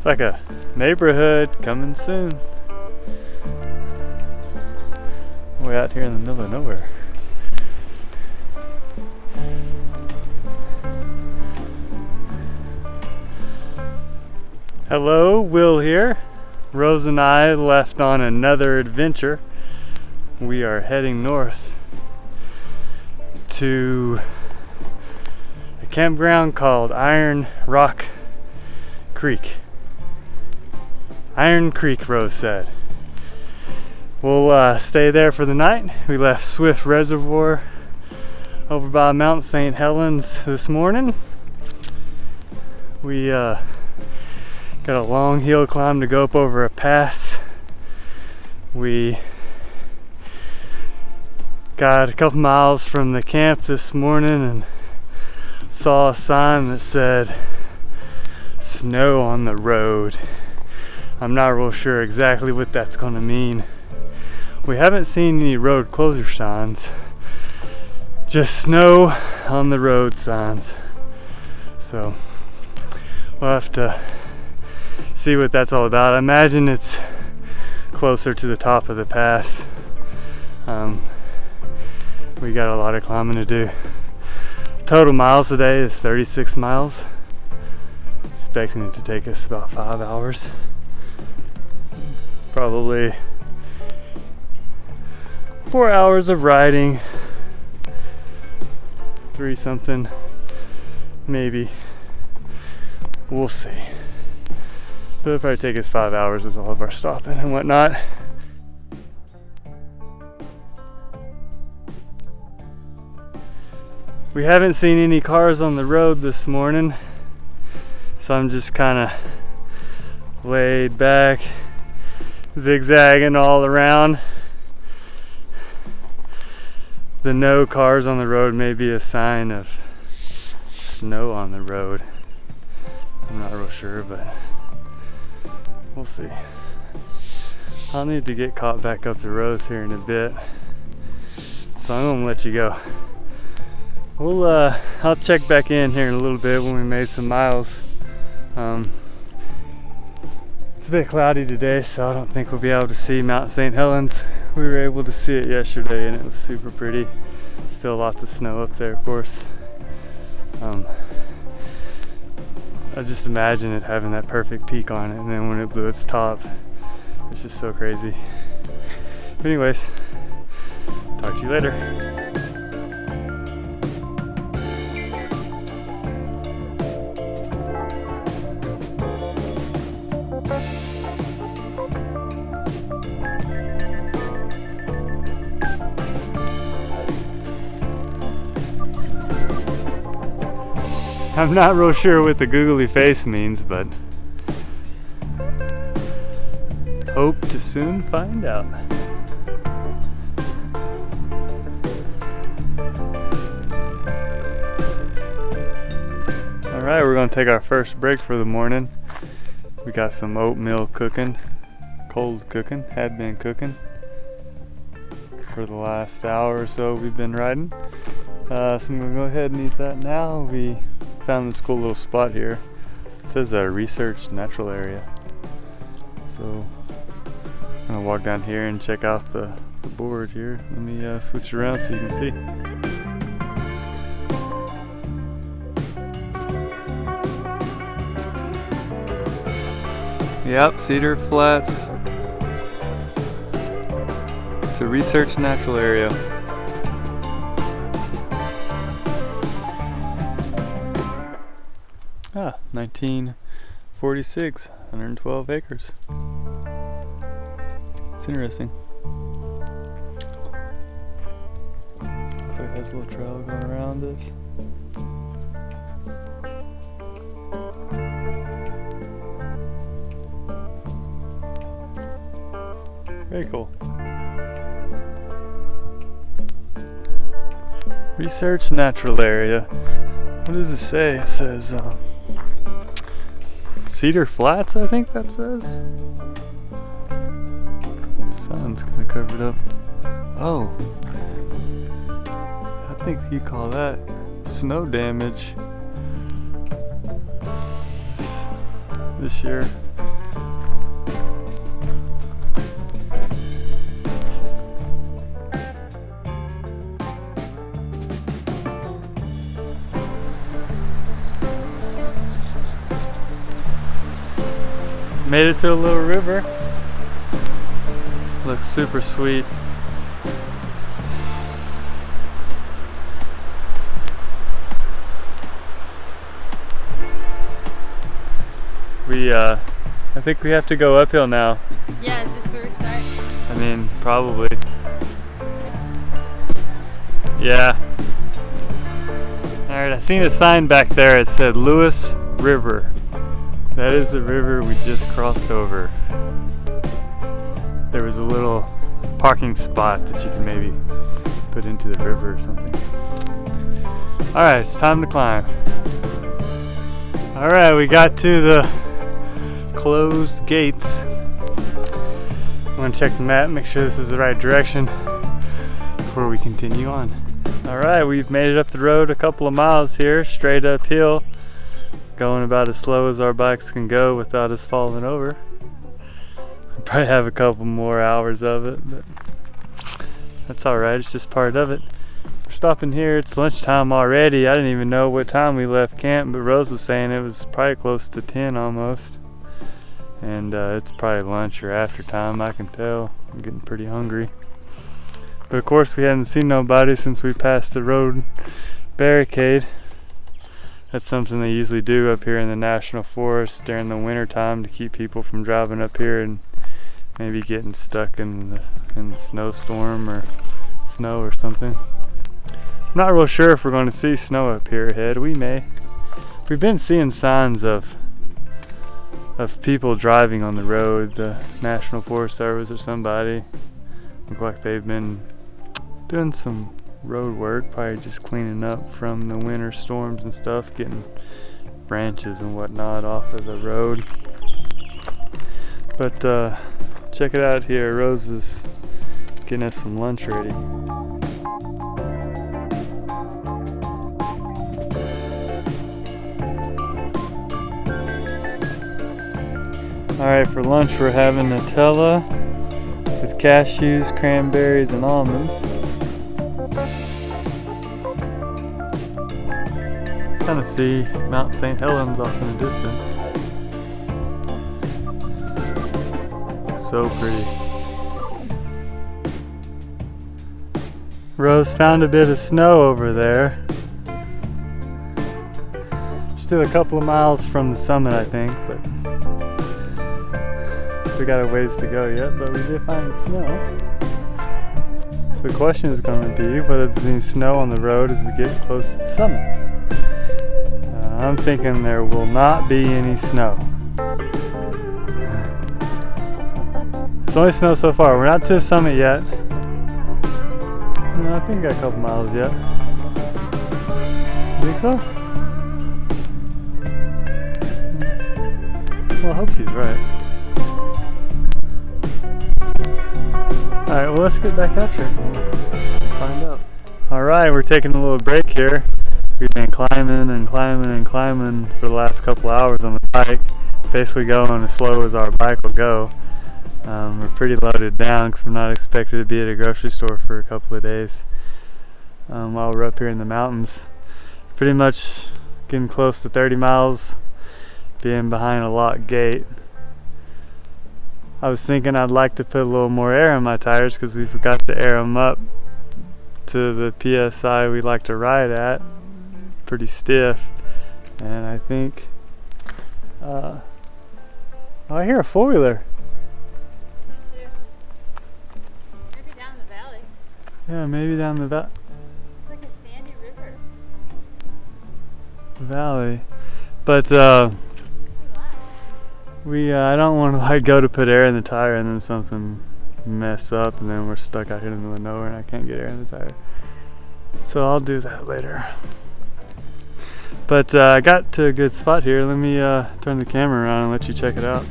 It's like a neighborhood coming soon. Way out here in the middle of nowhere. Hello, Will here. Rose and I left on another adventure. We are heading north to a campground called Iron Rock Creek. Iron Creek, Rose said. We'll stay there for the night. We left Swift Reservoir over by Mount St. Helens this morning. We got a long hill climb to go up over a pass. We got a couple miles from the camp this morning and saw a sign that said snow on the road. I'm not real sure exactly what that's going to mean. We haven't seen any road closure signs, just snow on the road signs. So we'll have to see what that's all about. I imagine it's closer to the top of the pass. We got a lot of climbing to do. Total miles today is 36 miles. Expecting it to take us about 5 hours. Probably 4 hours of riding, 3 something, maybe. We'll see. But it'll probably take us 5 hours with all of our stopping and whatnot. We haven't seen any cars on the road this morning, so I'm just kind of laid back, zigzagging all around. The no cars on the road may be a sign of snow on the road. I'm not real sure, but we'll see. I'll need to get caught back up to Rose here in a bit, so I'm gonna let you go. I'll check back in here in a little bit when we made some miles. It's a bit cloudy today, so I don't think we'll be able to see Mount St. Helens. We were able to see it yesterday and it was super pretty. Still lots of snow up there, of course. I just imagine it having that perfect peak on it, and then when it blew its top, it's just so crazy. But anyways, talk to you later. I'm not real sure what the googly face means, but hope to soon find out. Alright, we're going to take our first break for the morning. We got some oatmeal cooking, cold cooking, had been cooking for the last hour or so we've been riding. So I'm going to go ahead and eat that now. We found this cool little spot here. It says a research natural area. So I'm gonna walk down here and check out the board here. Let me switch around so you can see. Yep, Cedar Flats. It's a research natural area. 1946, 112 acres. It's interesting. Looks like it has a little trail going around this. Very cool. Research natural area. What does it say? It says Cedar Flats, I think that says. The sun's gonna cover it up. Oh, I think you call that snow damage this year. Made it to a little river. Looks super sweet. I think we have to go uphill now. Yeah, is this where we start? I mean, probably. Yeah. Alright, I seen a sign back there. It said Lewis River. That is the river we just crossed over. There was a little parking spot that you can maybe put into the river or something. Alright, it's time to climb. Alright, we got to the closed gates. I'm gonna check the map, make sure this is the right direction before we continue on. Alright, we've made it up the road a couple of miles here, straight uphill, going about as slow as our bikes can go without us falling over. We'll probably have a couple more hours of it, but that's alright, it's just part of it. We're stopping here, it's lunchtime already. I didn't even know what time we left camp, but Rose was saying it was probably close to 10 almost. And it's probably lunch or after time, I can tell. I'm getting pretty hungry. But of course we hadn't seen nobody since we passed the road barricade. That's something they usually do up here in the National Forest during the winter time to keep people from driving up here and maybe getting stuck in the snowstorm or snow or something. I'm not real sure if we're going to see snow up here ahead. We may. We've been seeing signs of people driving on the road, the National Forest Service or somebody. Look like they've been doing some road work, probably just cleaning up from the winter storms and stuff, getting branches and whatnot off of the road. But check it out here, Rose is getting us some lunch ready. Alright, for lunch we're having Nutella with cashews, cranberries, and almonds. Kind of see Mount St. Helens off in the distance. So pretty. Rose found a bit of snow over there. Still a couple of miles from the summit, I think, but we got a ways to go yet, but we did find snow. So the question is going to be whether there's any snow on the road as we get close to the summit. I'm thinking there will not be any snow. It's only snow so far. We're not to the summit yet. No, I think we got a couple miles yet. You think so? Well, I hope she's right. Alright, well let's get back after it and find out. Alright, we're taking a little break here. We've been climbing and climbing and climbing for the last couple hours on the bike. Basically going as slow as our bike will go. We're pretty loaded down because we're not expected to be at a grocery store for a couple of days while we're up here in the mountains. Pretty much getting close to 30 miles, being behind a locked gate. I was thinking I'd like to put a little more air in my tires because we forgot to air them up to the PSI we like to ride at. Pretty stiff. And I think oh, I hear a four-wheeler. Maybe down the valley. Yeah, maybe down the It's like a sandy river. valley. But I don't want to like go to put air in the tire and then something mess up and then we're stuck out here in the middle of nowhere and I can't get air in the tire. So I'll do that later. But I got to a good spot here. Let me turn the camera around and let you check it out.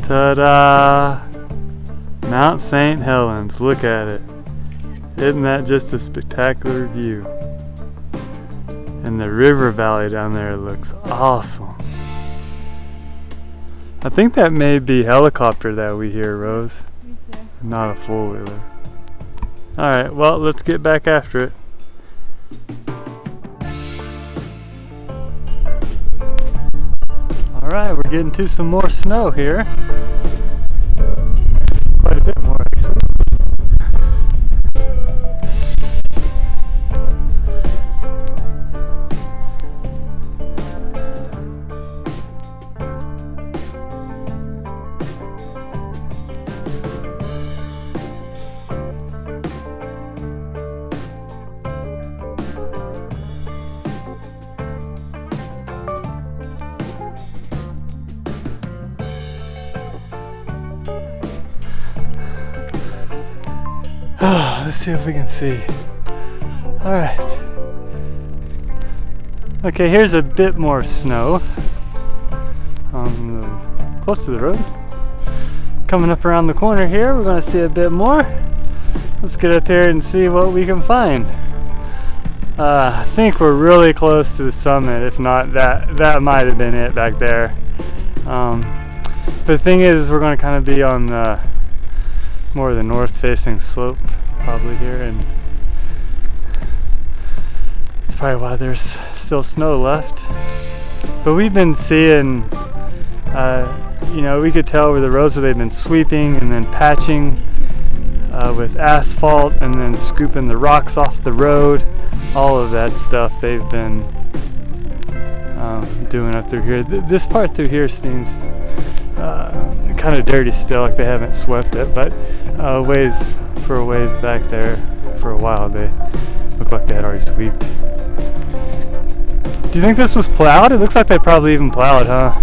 Ta-da! Mount St. Helens. Look at it. Isn't that just a spectacular view? And the river valley down there looks awesome. I think that may be helicopter that we hear, Rose. Okay. Not a four-wheeler. Alright, well, let's get back after it. Alright, we're getting to some more snow here. Quite a bit more actually. Let's see if we can see. Alright. Okay, here's a bit more snow. Close to the road. Coming up around the corner here, we're going to see a bit more. Let's get up here and see what we can find. I think we're really close to the summit. If not, that might have been it back there. But the thing is, we're going to kind of be on the more of the north-facing slope probably here, and that's probably why there's still snow left. But we've been seeing, you know, we could tell where the roads where they've been sweeping and then patching with asphalt and then scooping the rocks off the road. All of that stuff they've been doing up through here. This part through here seems kind of dirty still, like they haven't swept it, but for a ways back there for a while they looked like they had already sweeped. Do you think this was plowed? It looks like they probably even plowed, huh?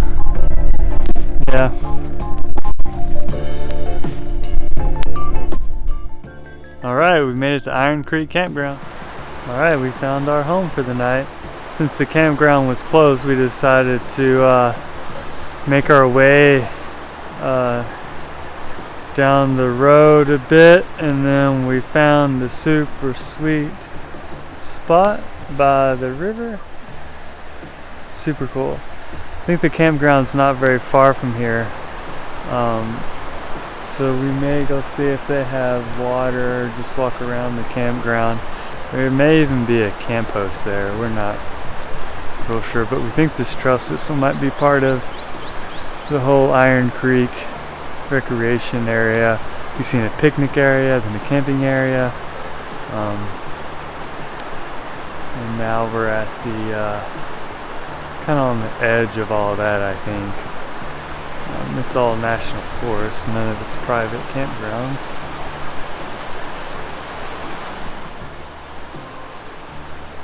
Yeah. Alright, we made it to Iron Creek Campground. Alright, we found our home for the night. Since the campground was closed, we decided to make our way down the road a bit, and then we found the super sweet spot by the river. Super cool. I think the campground's not very far from here, so we may go see if they have water, just walk around the campground. There may even be a camp host there, we're not real sure, but we think this trail system might be part of the whole Iron Creek recreation area. We've seen a picnic area, then a camping area, and now we're at the kind of on the edge of all of that, I think. It's all national forest, none of it's private campgrounds.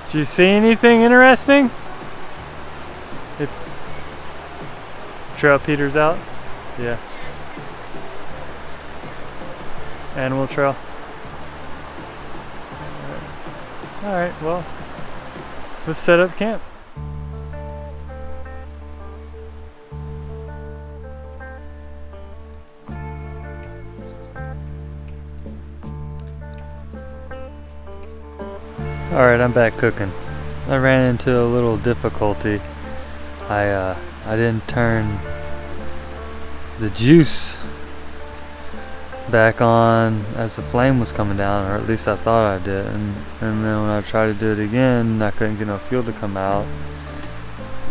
Did you see anything interesting? If trail peters out? Yeah. Animal trail. Alright, well, let's set up camp. Alright, I'm back cooking. I ran into a little difficulty. I didn't turn the juice back on as the flame was coming down, or at least I thought I did, and then when I tried to do it again, I couldn't get no fuel to come out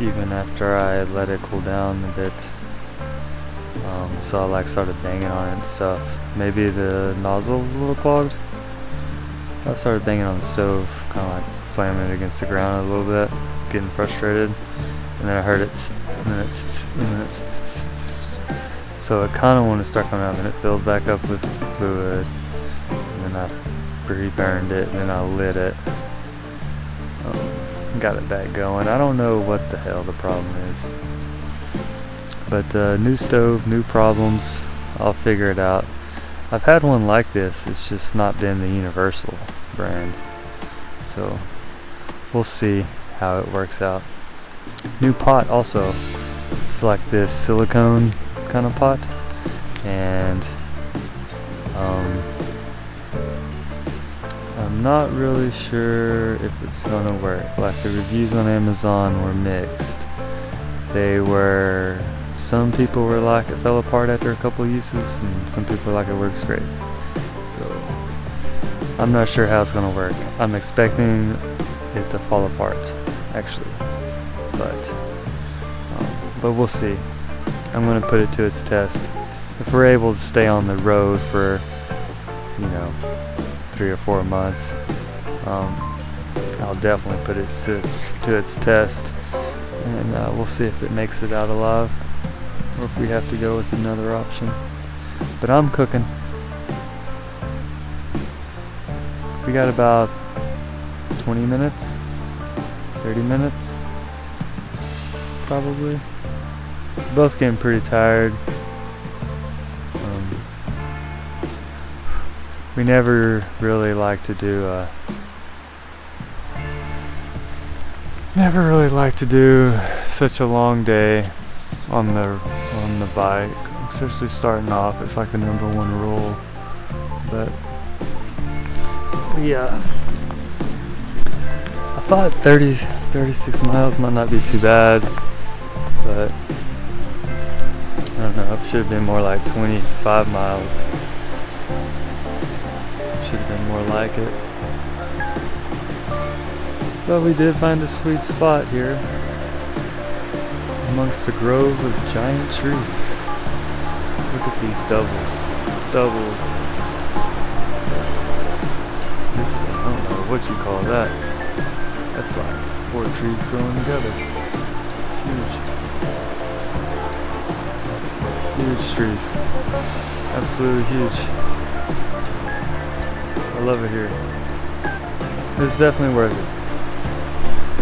even after I had let it cool down a bit. So I like started banging on it and stuff. Maybe the nozzle was a little clogged. I started banging on the stove, kind of like slamming it against the ground a little bit, getting frustrated, and then I heard it, and then it, so it kind of wanted to start coming out, and it filled back up with fluid, and then I re-burned it, and then I lit it, got it back going. I don't know what the hell the problem is, but new stove, new problems, I'll figure it out. I've had one like this, it's just not been the universal brand, so we'll see how it works out. New pot also, it's like this silicone kind of pot, and I'm not really sure if it's gonna work. Like, the reviews on Amazon were mixed. Some people were like it fell apart after a couple uses, and some people were like it works great. So I'm not sure how it's gonna work. I'm expecting it to fall apart, actually, but but we'll see. I'm gonna put it to its test. If we're able to stay on the road for, 3 or 4 months, I'll definitely put it to its test, and we'll see if it makes it out alive, or if we have to go with another option. But I'm cooking. We got about 20 minutes, 30 minutes, probably. Both getting pretty tired. We never really like to do such a long day on the bike, especially starting off. It's like the #1 rule. But yeah, I thought 36 miles might not be too bad, but I don't know, it should have been more like 25 miles. Should have been more like it. But we did find a sweet spot here amongst a grove of giant trees. Look at these double. This, I don't know what you call that. That's like 4 trees growing together. Huge trees. Absolutely huge. I love it here. It's definitely worth it.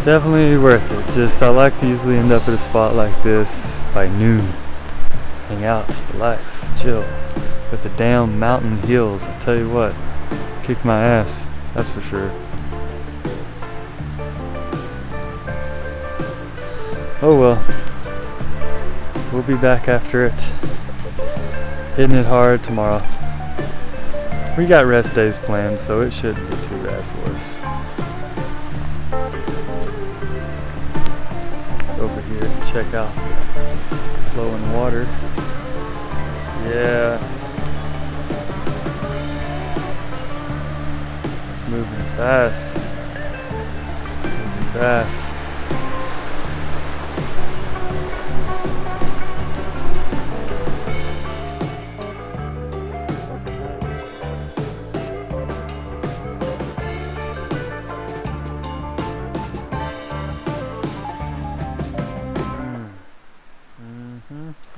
Definitely worth it. Just, I like to usually end up at a spot like this by noon. Hang out, relax, chill. With the damn mountain hills, I tell you what. Kick my ass, that's for sure. Oh well. We'll be back after it. Hitting it hard tomorrow. We got rest days planned, so it shouldn't be too bad for us. Over here to check out the flowing water. Yeah. It's moving fast. Moving fast.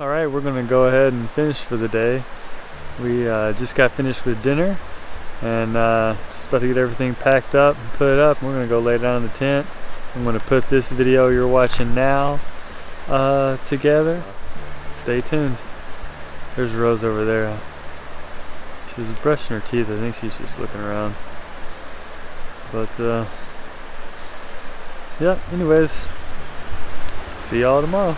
Alright, we're going to go ahead and finish for the day. We just got finished with dinner, and just about to get everything packed up and put it up. We're going to go lay down in the tent. I'm going to put this video you're watching now together. Stay tuned. There's Rose over there. She was brushing her teeth. I think she's just looking around. But yeah, anyways, see y'all tomorrow.